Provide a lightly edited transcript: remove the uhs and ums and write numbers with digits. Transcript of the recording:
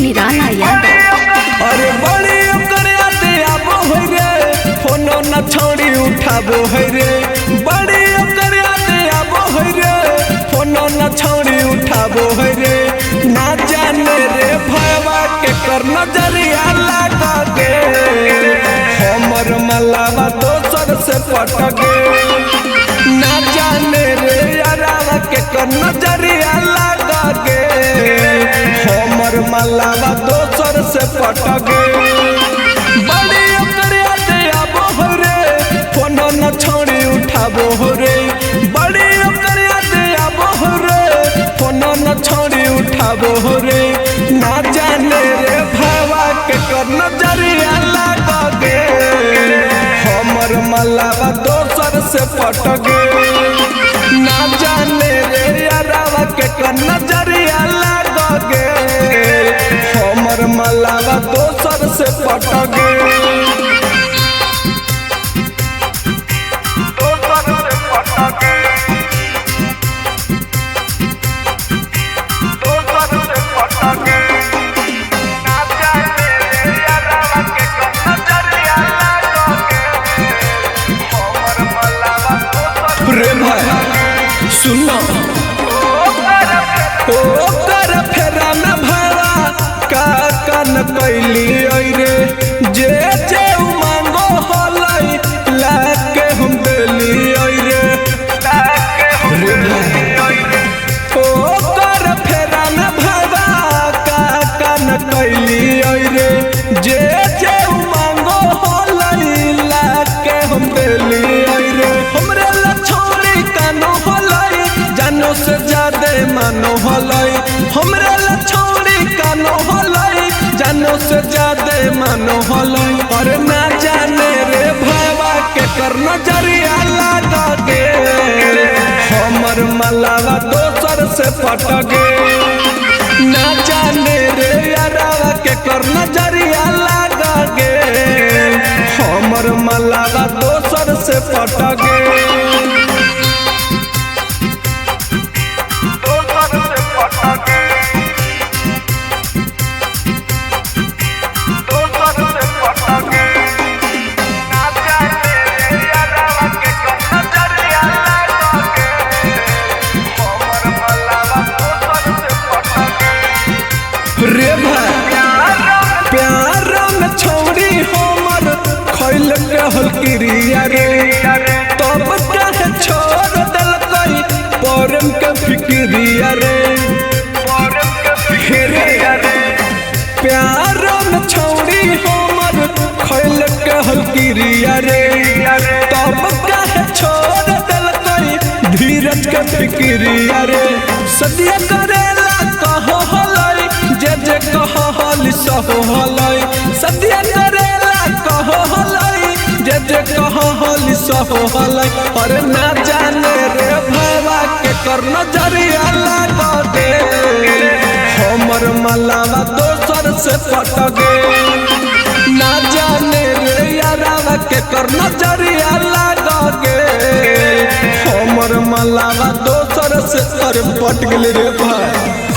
निराला यादव। अरे बड़ी यादे आबो है रे, फोनो न छोड़ी उठाबो है रे। बड़ी यादे आबो है रे, फोनो न छोड़ी उठाबो है रे। ना जाने रे भयवा के कर नजरिया लगा गे, हमर मलावा दोसर से पटगे। ना जाने रे यारावा के कर नजरिया लगा गे, हमर मलावा दोसर से पटगे। बड़ी यादे आबो हो रे, फोनो न छोड़ी उठाबो हो रे। बड़ी यादे आबो हो रे, फोनो न छोड़ी उठाबो हो रे। ना जाने रे भावा के कर नजरिया लगा गे, हमर मलावा दोसर से पटगे। ना जाने रे यारावा के कर नजरिया लगा गे, हमर मलावा दोसर से पटगे। रे भाई सुनो ओ कर फेरा न भावा का कान कैली रे। जे जे मांगो होलै लाके हम देली रे। रे भाई ओ कर फेरा न भावा का कान कैली रे। जे जे मांगो होलै लाके हम देली रे। हमरे छोड़ी कानो होलै जानो से ज्यादा मानो होलै। हमरे छोड़ी कानो होलै जानो से ज्यादा मानो होलै। और ना जाने रे भावा के कर नजरिया लगा गे, हमर मलावा दोसर से पटगे। ना जाने रे यारावा के कर नजरिया लगा गे, हमर मलावा दोसर से पटगे। रे भाई प्यार में छोड़ी हमर खैल के हलकिरिया रे। तब कहे छोड़ दलकई परम के फिक्रिया रे। प्यार में छोड़ी हमर खैल के हलकिरिया रे। तब कहे छोड़ दलकई धीरज के फिक्रिया रे। सदिया करेला कहो होलै, जे जे कहो होली सहो होलै। सदिया करेला कहो होलै, जे जे कहो होली सहो होलै। और ना जाने रे भावा के कर नजरिया लगा गे, हमर मलावा दोसर से पटगे। ना जाने रे यारावा के कर नजरिया लगा गे, हमर मलावा दोसर से पट गेल रे भाई।